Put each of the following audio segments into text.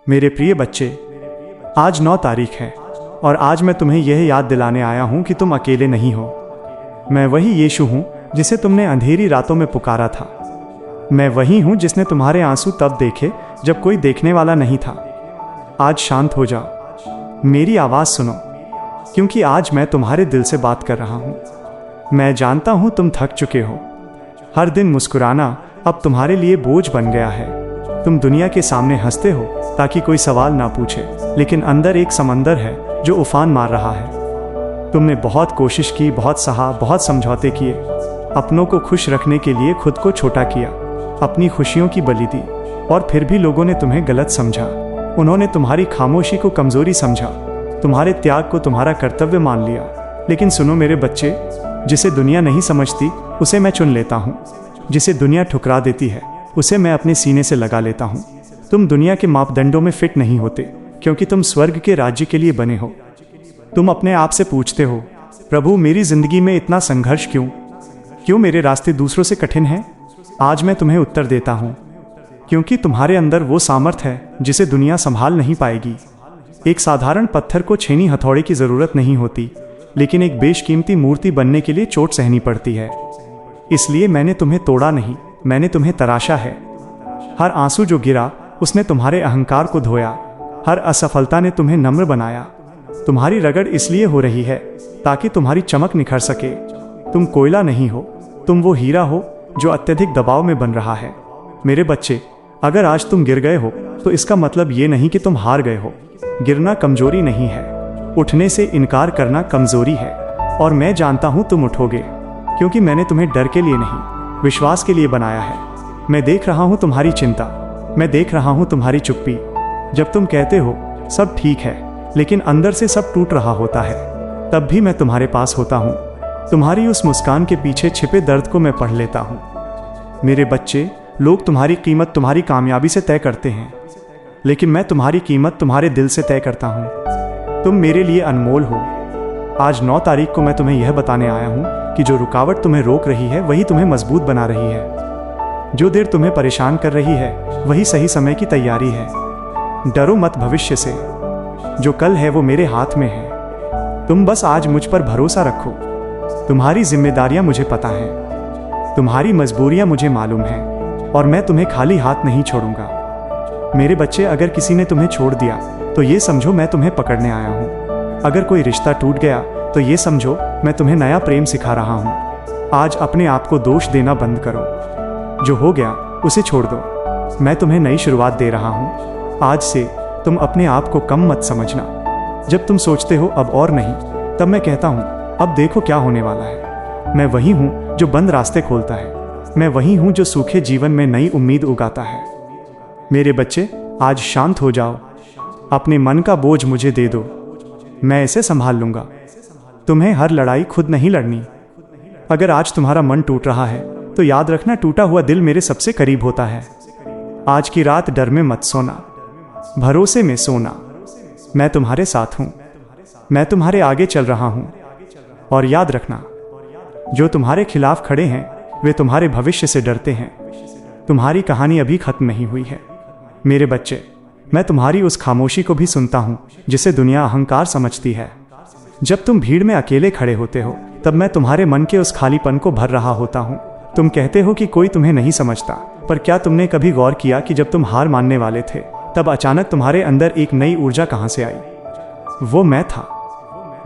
मेरे प्रिय बच्चे, आज 9 तारीख है और आज मैं तुम्हें यह याद दिलाने आया हूं कि तुम अकेले नहीं हो। मैं वही यीशु हूं जिसे तुमने अंधेरी रातों में पुकारा था। मैं वही हूं जिसने तुम्हारे आंसू तब देखे जब कोई देखने वाला नहीं था। आज शांत हो जाओ, मेरी आवाज़ सुनो, क्योंकि आज मैं तुम्हारे दिल से बात कर रहा हूं। मैं जानता हूं तुम थक चुके हो। हर दिन मुस्कुराना अब तुम्हारे लिए बोझ बन गया है। तुम दुनिया के सामने हंसते हो ताकि कोई सवाल ना पूछे, लेकिन अंदर एक समंदर है जो उफान मार रहा है। तुमने बहुत कोशिश की, बहुत सहा, बहुत समझौते किए, अपनों को खुश रखने के लिए खुद को छोटा किया, अपनी खुशियों की बलि दी, और फिर भी लोगों ने तुम्हें गलत समझा। उन्होंने तुम्हारी खामोशी को कमजोरी समझा, तुम्हारे त्याग को तुम्हारा कर्तव्य मान लिया। लेकिन सुनो मेरे बच्चे, जिसे दुनिया नहीं समझती उसे मैं चुन लेता हूँ। जिसे दुनिया ठुकरा देती है उसे मैं अपने सीने से लगा लेता हूँ। तुम दुनिया के मापदंडों में फिट नहीं होते, क्योंकि तुम स्वर्ग के राज्य के लिए बने हो। तुम अपने आप से पूछते हो, प्रभु मेरी जिंदगी में इतना संघर्ष क्यों मेरे रास्ते दूसरों से कठिन हैं? आज मैं तुम्हें उत्तर देता हूँ, क्योंकि तुम्हारे अंदर वो सामर्थ है जिसे दुनिया संभाल नहीं पाएगी। एक साधारण पत्थर को छेनी हथौड़े की जरूरत नहीं होती, लेकिन एक बेशकीमती मूर्ति बनने के लिए चोट सहनी पड़ती है। इसलिए मैंने तुम्हें तोड़ा नहीं, मैंने तुम्हें तराशा है। हर आंसू जो गिरा उसने तुम्हारे अहंकार को धोया, हर असफलता ने तुम्हें नम्र बनाया। तुम्हारी रगड़ इसलिए हो रही है ताकि तुम्हारी चमक निखर सके। तुम कोयला नहीं हो, तुम वो हीरा हो जो अत्यधिक दबाव में बन रहा है। मेरे बच्चे, अगर आज तुम गिर गए हो तो इसका मतलब ये नहीं कि तुम हार गए हो। गिरना कमजोरी नहीं है, उठने से इनकार करना कमजोरी है। और मैं जानता हूं तुम उठोगे, क्योंकि मैंने तुम्हें डर के लिए नहीं, विश्वास के लिए बनाया है। मैं देख रहा हूं तुम्हारी चिंता, मैं देख रहा हूं तुम्हारी चुप्पी। जब तुम कहते हो सब ठीक है, लेकिन अंदर से सब टूट रहा होता है, तब भी मैं तुम्हारे पास होता हूं। तुम्हारी उस मुस्कान के पीछे छिपे दर्द को मैं पढ़ लेता हूं। मेरे बच्चे, लोग तुम्हारी कीमत तुम्हारी कामयाबी से तय करते हैं, लेकिन मैं तुम्हारी कीमत तुम्हारे दिल से तय करता हूं। तुम मेरे लिए अनमोल हो। आज 9 तारीख को मैं तुम्हें यह बताने आया हूं कि जो रुकावट तुम्हें रोक रही है वही तुम्हें मजबूत बना रही है। जो देर तुम्हें परेशान कर रही है वही सही समय की तैयारी है। डरो मत भविष्य से, जो कल है वो मेरे हाथ में है। तुम बस आज मुझ पर भरोसा रखो। तुम्हारी जिम्मेदारियां मुझे पता है, तुम्हारी मजबूरियां मुझे मालूम है, और मैं तुम्हें खाली हाथ नहीं छोड़ूंगा। मेरे बच्चे, अगर किसी ने तुम्हें छोड़ दिया तो ये समझो मैं तुम्हें पकड़ने आया हूँ। अगर कोई रिश्ता टूट गया तो ये समझो मैं तुम्हें नया प्रेम सिखा रहा हूँ। आज अपने आप को दोष देना बंद करो। जो हो गया उसे छोड़ दो। मैं तुम्हें नई शुरुआत दे रहा हूँ। आज से तुम अपने आप को कम मत समझना। जब तुम सोचते हो अब और नहीं, तब मैं कहता हूँ अब देखो क्या होने वाला है। मैं वही हूँ जो बंद रास्ते खोलता है, मैं वही हूँ जो सूखे जीवन में नई उम्मीद उगाता है। मेरे बच्चे, आज शांत हो जाओ। अपने मन का बोझ मुझे दे दो, मैं इसे संभाल लूंगा। तुम्हें हर लड़ाई खुद नहीं लड़नी। अगर आज तुम्हारा मन टूट रहा है तो याद रखना, टूटा हुआ दिल मेरे सबसे करीब होता है। आज की रात डर में मत सोना, भरोसे में सोना। मैं तुम्हारे साथ हूं, मैं तुम्हारे आगे चल रहा हूं। और याद रखना, जो तुम्हारे खिलाफ खड़े हैं वे तुम्हारे भविष्य से डरते हैं। तुम्हारी कहानी अभी खत्म नहीं हुई है। मेरे बच्चे, मैं तुम्हारी उस खामोशी को भी सुनता हूं जिसे दुनिया अहंकार समझती है। जब तुम भीड़ में अकेले खड़े होते हो तब मैं तुम्हारे मन के उस खालीपन को भर रहा होता हूं। तुम कहते हो कि कोई तुम्हें नहीं समझता, पर क्या तुमने कभी गौर किया कि जब तुम हार मानने वाले थे तब अचानक तुम्हारे अंदर एक नई ऊर्जा कहां से आई? वो मैं था,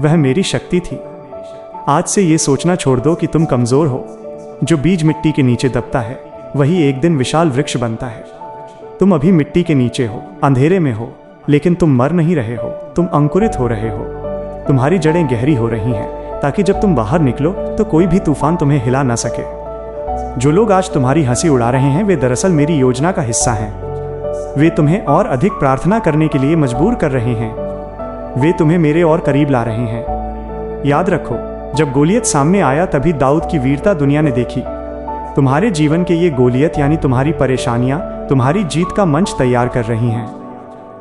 वह मेरी शक्ति थी। आज से ये सोचना छोड़ दो कि तुम कमजोर हो। जो बीज मिट्टी के नीचे दबता है वही एक दिन विशाल वृक्ष बनता है। तुम अभी मिट्टी के नीचे हो, अंधेरे में हो, लेकिन तुम मर नहीं रहे हो, तुम अंकुरित हो रहे हो। तुम्हारी जड़ें गहरी हो रही हैं ताकि जब तुम बाहर निकलो तो कोई भी तूफान तुम्हें हिला ना सके। जो लोग आज तुम्हारी हंसी उड़ा रहे हैं वे दरअसल मेरी योजना का हिस्सा हैं। वे तुम्हें और अधिक प्रार्थना करने के लिए मजबूर कर रहे हैं। वे तुम्हें मेरे और करीब ला रहे हैं। याद रखो, जब गोलियत सामने आया तभी दाऊद की वीरता दुनिया ने देखी। तुम्हारे जीवन के ये गोलियत यानी तुम्हारी परेशानियां तुम्हारी जीत का मंच तैयार कर रही हैं।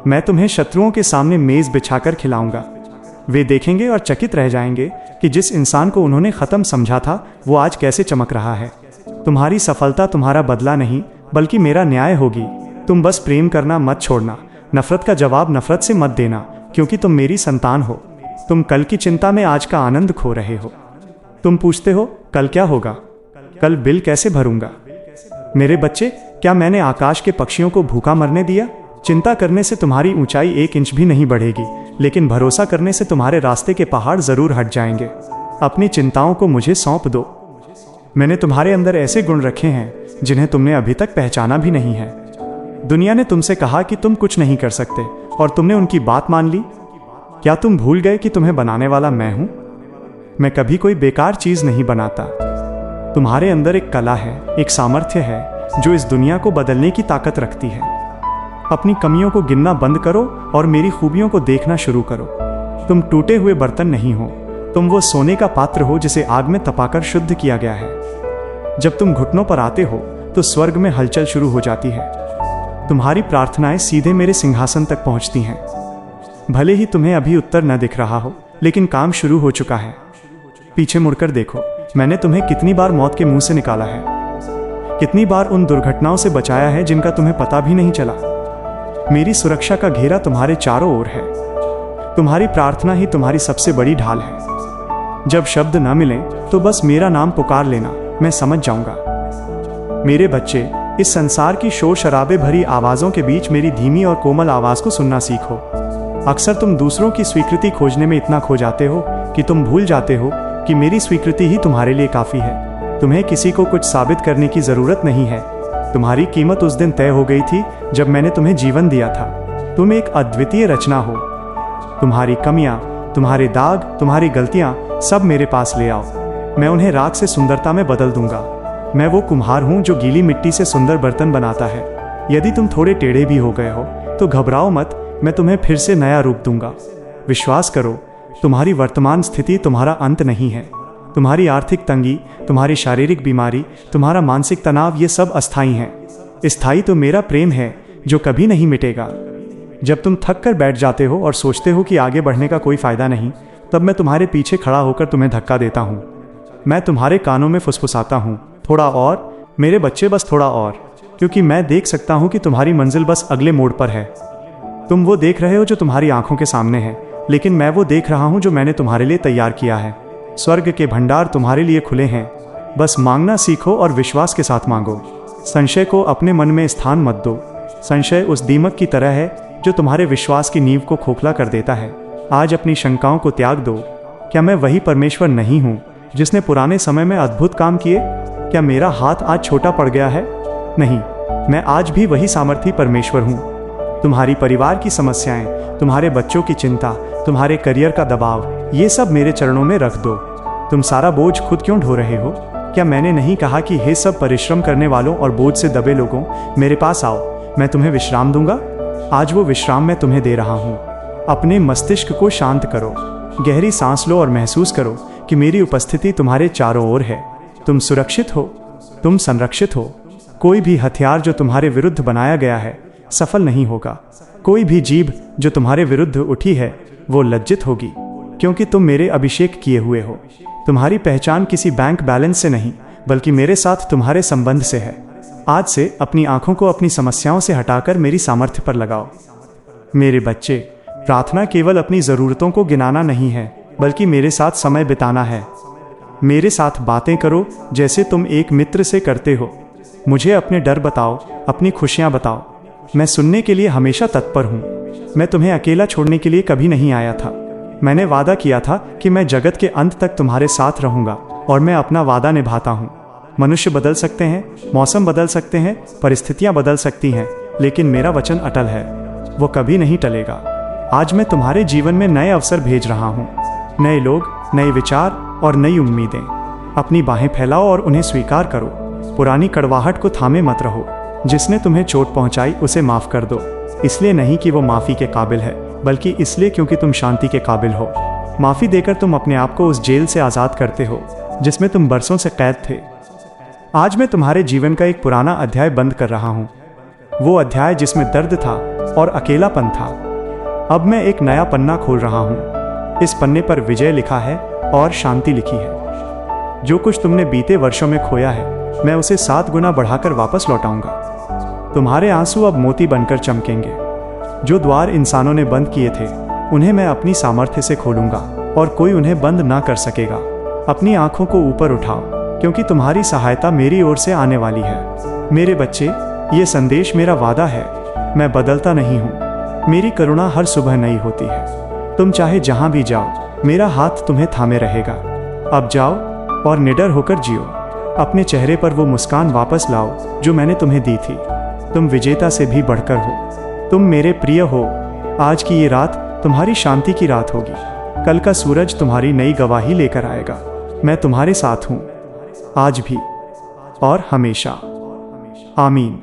मैं तुम्हें शत्रुओं के सामने मेज बिछाकर खिलाऊंगा। वे देखेंगे और चकित रह जाएंगे कि जिस इंसान को उन्होंने खत्म समझा था वो आज कैसे चमक रहा है। तुम्हारी सफलता तुम्हारा बदला नहीं बल्कि मेरा न्याय होगी। तुम बस प्रेम करना मत छोड़ना, नफरत का जवाब नफरत से मत देना, क्योंकि तुम मेरी संतान हो। तुम कल की चिंता में आज का आनंद खो रहे हो। तुम पूछते हो कल क्या होगा, कल बिल कैसे भरूंगा। मेरे बच्चे, क्या मैंने आकाश के पक्षियों को भूखा मरने दिया? चिंता करने से तुम्हारी ऊंचाई 1 इंच भी नहीं बढ़ेगी, लेकिन भरोसा करने से तुम्हारे रास्ते के पहाड़ जरूर हट जाएंगे। अपनी चिंताओं को मुझे सौंप दो। मैंने तुम्हारे अंदर ऐसे गुण रखे हैं जिन्हें तुमने अभी तक पहचाना भी नहीं है। दुनिया ने तुमसे कहा कि तुम कुछ नहीं कर सकते, और तुमने उनकी बात मान ली। क्या तुम भूल गए कि तुम्हें बनाने वाला मैं हूं? मैं कभी कोई बेकार चीज नहीं बनाता। तुम्हारे अंदर एक कला है, एक सामर्थ्य है जो इस दुनिया को बदलने की ताकत रखती है। अपनी कमियों को गिनना बंद करो और मेरी खूबियों को देखना शुरू करो। तुम टूटे हुए बर्तन नहीं हो, तुम वो सोने का पात्र हो जिसे आग में तपाकर शुद्ध किया गया है। जब तुम घुटनों पर आते हो तो स्वर्ग में हलचल शुरू हो जाती है। तुम्हारी प्रार्थनाएं सीधे मेरे सिंहासन तक पहुंचती हैं। भले ही तुम्हें अभी उत्तर न दिख रहा हो, लेकिन काम शुरू हो चुका है। पीछे मुड़कर देखो, मैंने तुम्हें कितनी बार मौत के मुंह से निकाला है, कितनी बार उन दुर्घटनाओं से बचाया है जिनका तुम्हें पता भी नहीं चला। मेरी सुरक्षा का घेरा तुम्हारे चारों ओर है। तुम्हारी प्रार्थना ही तुम्हारी सबसे बड़ी ढाल है। जब शब्द न मिलें तो बस मेरा नाम पुकार लेना, मैं समझ जाऊंगा। मेरे बच्चे, इस संसार की शोर शराबे भरी आवाज़ों के बीच मेरी धीमी और कोमल आवाज़ को सुनना सीखो। अक्सर तुम दूसरों की स्वीकृति खोजने में इतना खो जाते हो कि तुम भूल जाते हो कि मेरी स्वीकृति ही तुम्हारे लिए काफ़ी है। तुम्हें किसी को कुछ साबित करने की ज़रूरत नहीं है। तुम्हारी कीमत उस दिन तय हो गई थी जब मैंने तुम्हें जीवन दिया था। तुम एक अद्वितीय रचना हो। तुम्हारी कमियाँ, तुम्हारे दाग, तुम्हारी गलतियाँ सब मेरे पास ले आओ। मैं उन्हें राख से सुंदरता में बदल दूंगा। मैं वो कुम्हार हूँ जो गीली मिट्टी से सुंदर बर्तन बनाता है। यदि तुम थोड़े टेढ़े भी हो गए हो तो घबराओ मत, मैं तुम्हें फिर से नया रूप दूंगा। विश्वास करो, तुम्हारी वर्तमान स्थिति तुम्हारा अंत नहीं है। तुम्हारी आर्थिक तंगी, तुम्हारी शारीरिक बीमारी, तुम्हारा मानसिक तनाव, ये सब अस्थायी हैं। स्थायी तो मेरा प्रेम है जो कभी नहीं मिटेगा। जब तुम थक कर बैठ जाते हो और सोचते हो कि आगे बढ़ने का कोई फायदा नहीं, तब मैं तुम्हारे पीछे खड़ा होकर तुम्हें धक्का देता हूँ। मैं तुम्हारे कानों में फुसफुसाता हूँ, थोड़ा और मेरे बच्चे, बस थोड़ा और, क्योंकि मैं देख सकता हूँ कि तुम्हारी मंजिल बस अगले मोड़ पर है। तुम वो देख रहे हो जो तुम्हारी आंखों के सामने है, लेकिन मैं वो देख रहा हूँ जो मैंने तुम्हारे लिए तैयार किया है। स्वर्ग के भंडार तुम्हारे लिए खुले हैं। बस मांगना सीखो और विश्वास के साथ मांगो। संशय को अपने मन में स्थान मत दो। संशय उस दीमक की तरह है जो तुम्हारे विश्वास की नींव को खोखला कर देता है। आज अपनी शंकाओं को त्याग दो। क्या मैं वही परमेश्वर नहीं हूँ जिसने पुराने समय में अद्भुत काम किए? क्या मेरा हाथ आज छोटा पड़ गया है? नहीं, मैं आज भी वही सामर्थी परमेश्वर हूँ। तुम्हारी परिवार की समस्याएं, तुम्हारे बच्चों की चिंता, तुम्हारे करियर का दबाव, ये सब मेरे चरणों में रख दो। तुम सारा बोझ खुद क्यों ढो रहे हो? क्या मैंने नहीं कहा कि हे सब परिश्रम करने वालों और बोझ से दबे लोगों, मेरे पास आओ, मैं तुम्हें विश्राम दूंगा। आज वो विश्राम मैं तुम्हें दे रहा हूँ। अपने मस्तिष्क को शांत करो, गहरी सांस लो और महसूस करो कि मेरी उपस्थिति तुम्हारे चारों ओर है। तुम सुरक्षित हो, तुम संरक्षित हो। कोई भी हथियार जो तुम्हारे विरुद्ध बनाया गया है सफल नहीं होगा। कोई भी जीभ जो तुम्हारे विरुद्ध उठी है वो लज्जित होगी, क्योंकि तुम मेरे अभिषेक किए हुए हो। तुम्हारी पहचान किसी बैंक बैलेंस से नहीं, बल्कि मेरे साथ तुम्हारे संबंध से है। आज से अपनी आंखों को अपनी समस्याओं से हटाकर मेरी सामर्थ्य पर लगाओ। मेरे बच्चे, प्रार्थना केवल अपनी ज़रूरतों को गिनाना नहीं है, बल्कि मेरे साथ समय बिताना है। मेरे साथ बातें करो जैसे तुम एक मित्र से करते हो। मुझे अपने डर बताओ, अपनी खुशियाँ बताओ। मैं सुनने के लिए हमेशा तत्पर हूँ। मैं तुम्हें अकेला छोड़ने के लिए कभी नहीं आया था। मैंने वादा किया था कि मैं जगत के अंत तक तुम्हारे साथ रहूँगा, और मैं अपना वादा निभाता हूँ। मनुष्य बदल सकते हैं, मौसम बदल सकते हैं, परिस्थितियाँ बदल सकती हैं, लेकिन मेरा वचन अटल है, वो कभी नहीं टलेगा। आज मैं तुम्हारे जीवन में नए अवसर भेज रहा हूँ, नए लोग, नए विचार और नई उम्मीदें। अपनी बाहें फैलाओ और उन्हें स्वीकार करो। पुरानी कड़वाहट को थामे मत रहो। जिसने तुम्हें चोट पहुंचाई उसे माफ कर दो, इसलिए नहीं कि वो माफ़ी के काबिल है, बल्कि इसलिए क्योंकि तुम शांति के काबिल हो। माफ़ी देकर तुम अपने आप को उस जेल से आज़ाद करते हो जिसमें तुम बरसों से कैद थे। आज मैं तुम्हारे जीवन का एक पुराना अध्याय बंद कर रहा हूँ, वो अध्याय जिसमें दर्द था और अकेलापन था। अब मैं एक नया पन्ना खोल रहा हूँ। इस पन्ने पर विजय लिखा है और शांति लिखी है। जो कुछ तुमने बीते वर्षों में खोया है, मैं उसे 7 गुना बढ़ाकर वापस लौटाऊंगा। तुम्हारे आंसू अब मोती बनकर चमकेंगे। जो द्वार इंसानों ने बंद किए थे उन्हें मैं अपनी सामर्थ्य से खोलूंगा और कोई उन्हें बंद ना कर सकेगा। अपनी आंखों को ऊपर उठाओ, क्योंकि तुम्हारी सहायता मेरी ओर से आने वाली है। मेरे बच्चे, ये संदेश मेरा वादा है, मैं बदलता नहीं हूँ। मेरी करुणा हर सुबह नई होती है। तुम चाहे जहाँ भी जाओ, मेरा हाथ तुम्हें थामे रहेगा। अब जाओ और निडर होकर जियो। अपने चेहरे पर वो मुस्कान वापस लाओ जो मैंने तुम्हें दी थी। तुम विजेता से भी बढ़कर हो। तुम मेरे प्रिय हो। आज की ये रात तुम्हारी शांति की रात होगी। कल का सूरज तुम्हारी नई गवाही लेकर आएगा। मैं तुम्हारे साथ हूँ, आज भी और हमेशा। आमीन।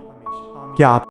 क्या आप